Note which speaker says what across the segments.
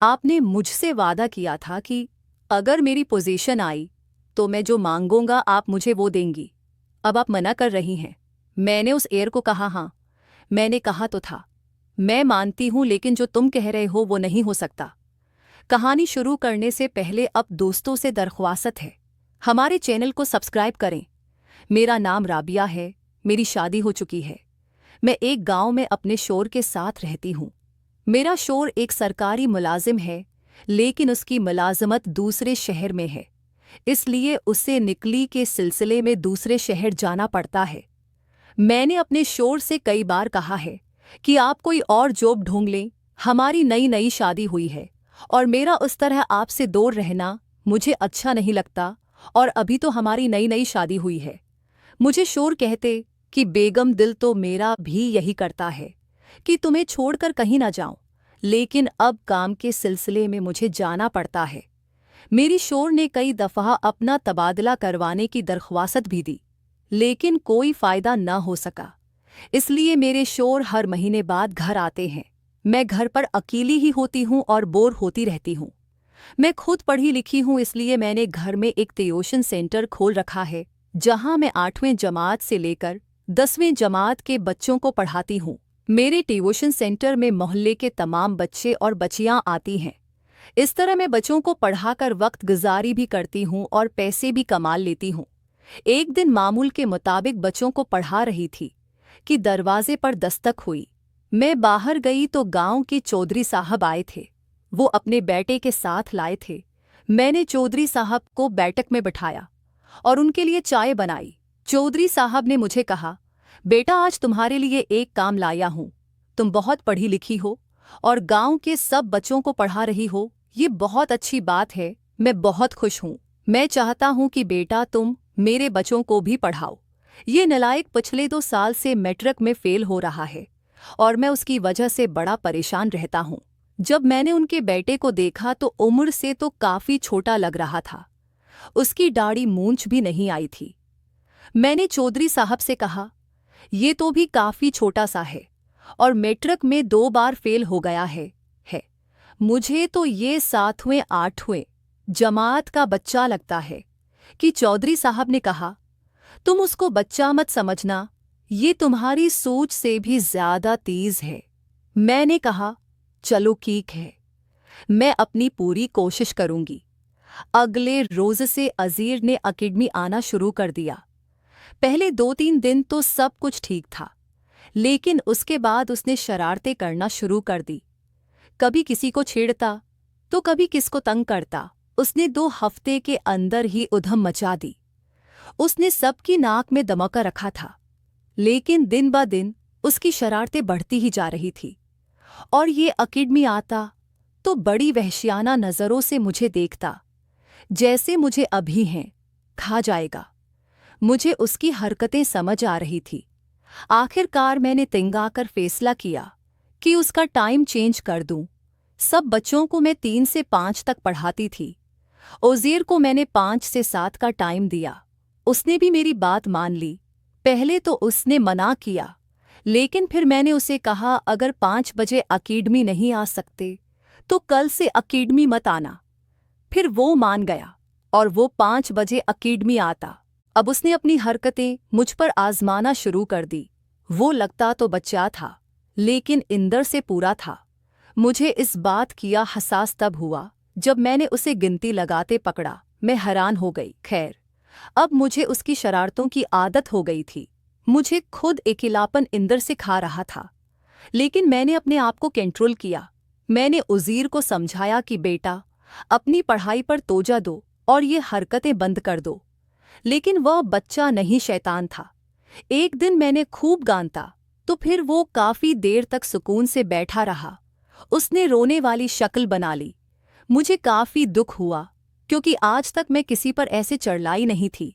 Speaker 1: आपने मुझसे वादा किया था कि अगर मेरी पोजीशन आई तो मैं जो मांगूंगा आप मुझे वो देंगी। अब आप मना कर रही हैं। मैंने उस एयर को कहा, हाँ मैंने कहा तो था। मैं मानती हूं लेकिन जो तुम कह रहे हो वो नहीं हो सकता। कहानी शुरू करने से पहले अब दोस्तों से दरख्वास्त है, हमारे चैनल को सब्सक्राइब करें। मेरा नाम राबिया है, मेरी शादी हो चुकी है। मैं एक गांव में अपने शोर के साथ रहती हूँ। मेरा शोर एक सरकारी मुलाजिम है, लेकिन उसकी मुलाजमत दूसरे शहर में है, इसलिए उसे निकली के सिलसिले में दूसरे शहर जाना पड़ता है। मैंने अपने शोर से कई बार कहा है कि आप कोई और जॉब ढूंढ लें। हमारी नई नई शादी हुई है और मेरा उस तरह आपसे दूर रहना मुझे अच्छा नहीं लगता, और अभी तो हमारी नई नई शादी हुई है। मुझे शोर कहते कि बेगम दिल तो मेरा भी यही करता है कि तुम्हें छोड़कर कहीं ना जाऊं, लेकिन अब काम के सिलसिले में मुझे जाना पड़ता है। मेरी शोर ने कई दफ़ा अपना तबादला करवाने की दरख्वास्त भी दी, लेकिन कोई फ़ायदा न हो सका। इसलिए मेरे शोर हर महीने बाद घर आते हैं। मैं घर पर अकेली ही होती हूँ और बोर होती रहती हूँ। मैं खुद पढ़ी लिखी हूँ, इसलिए मैंने घर में एक ट्यूशन सेंटर खोल रखा है, जहाँ मैं 8वीं जमात से लेकर 10वीं जमात के बच्चों को पढ़ाती हूँ। मेरे ट्यूशन सेंटर में मोहल्ले के तमाम बच्चे और बच्चियाँ आती हैं। इस तरह मैं बच्चों को पढ़ाकर वक्त गुजारी भी करती हूँ और पैसे भी कमा लेती हूँ। एक दिन मामूल के मुताबिक बच्चों को पढ़ा रही थी कि दरवाजे पर दस्तक हुई। मैं बाहर गई तो गांव के चौधरी साहब आए थे। वो अपने बेटे के साथ लाए थे। मैंने चौधरी साहब को बैठक में बिठाया और उनके लिए चाय बनाई। चौधरी साहब ने मुझे कहा, बेटा आज तुम्हारे लिए एक काम लाया हूँ। तुम बहुत पढ़ी लिखी हो और गांव के सब बच्चों को पढ़ा रही हो, ये बहुत अच्छी बात है। मैं बहुत खुश हूँ। मैं चाहता हूँ कि बेटा तुम मेरे बच्चों को भी पढ़ाओ। ये नालायक पिछले 2 साल से मैट्रिक में फेल हो रहा है और मैं उसकी वजह से बड़ा परेशान रहता हूँ। जब मैंने उनके बेटे को देखा तो उम्र से तो काफ़ी छोटा लग रहा था। उसकी दाढ़ी मूंछ भी नहीं आई थी। मैंने चौधरी साहब से कहा, ये तो भी काफ़ी छोटा सा है और मैट्रिक में 2 बार फेल हो गया है। मुझे तो ये 7वें 8वें जमात का बच्चा लगता है। कि चौधरी साहब ने कहा, तुम उसको बच्चा मत समझना, ये तुम्हारी सोच से भी ज़्यादा तेज़ है। मैंने कहा, चलो ठीक है, मैं अपनी पूरी कोशिश करूंगी। अगले रोज़ से अज़ीर ने अकेडमी आना शुरू कर दिया। पहले 2-3 दिन तो सब कुछ ठीक था, लेकिन उसके बाद उसने शरारतें करना शुरू कर दी। कभी किसी को छेड़ता तो कभी किसको तंग करता। उसने 2 हफ्ते के अंदर ही उधम मचा दी। उसने सबकी नाक में दमका रखा था, लेकिन दिन ब दिन उसकी शरारतें बढ़ती ही जा रही थी। और ये अकेडमी आता तो बड़ी वहशियाना नज़रों से मुझे देखता, जैसे मुझे अभी हैं खा जाएगा। मुझे उसकी हरकतें समझ आ रही थी। आखिरकार मैंने तिंगाकर फैसला किया कि उसका टाइम चेंज कर दूं। सब बच्चों को मैं 3 से 5 तक पढ़ाती थी। ओज़ीर को मैंने 5 से 7 का टाइम दिया। उसने भी मेरी बात मान ली। पहले तो उसने मना किया, लेकिन फिर मैंने उसे कहा, अगर 5 बजे अकेडमी नहीं आ सकते तो कल से अकेडमी मत आना। फिर वो मान गया और वो 5 बजे अकेडमी आता। अब उसने अपनी हरकतें मुझ पर आजमाना शुरू कर दी। वो लगता तो बच्चा था, लेकिन इंदर से पूरा था। मुझे इस बात किया हसास तब हुआ जब मैंने उसे गिनती लगाते पकड़ा। मैं हैरान हो गई। खैर, अब मुझे उसकी शरारतों की आदत हो गई थी। मुझे खुद अकेलापन इंदर से खा रहा था, लेकिन मैंने अपने आप को कंट्रोल किया। मैंने उज़ीर को समझाया कि बेटा अपनी पढ़ाई पर तोजा दो और ये हरकतें बंद कर दो, लेकिन वह बच्चा नहीं शैतान था। एक दिन मैंने खूब गांता तो फिर वो काफ़ी देर तक सुकून से बैठा रहा। उसने रोने वाली शक्ल बना ली। मुझे काफ़ी दुख हुआ, क्योंकि आज तक मैं किसी पर ऐसे चढ़लाई नहीं थी।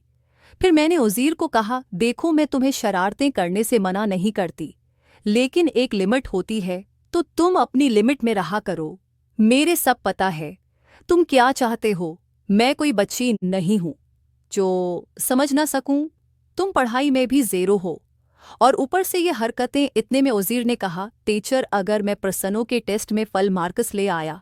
Speaker 1: फिर मैंने उज़ीर को कहा, देखो मैं तुम्हें शरारतें करने से मना नहीं करती, लेकिन एक लिमिट होती है, तो तुम अपनी लिमिट में रहा करो। मेरे सब पता है तुम क्या चाहते हो। मैं कोई बच्ची नहीं हूँ जो समझ ना सकूं। तुम पढ़ाई में भी ज़ेरो हो और ऊपर से ये हरकतें। इतने में उज़ीर ने कहा, टीचर अगर मैं प्रसन्नों के टेस्ट में फल मार्क्स ले आया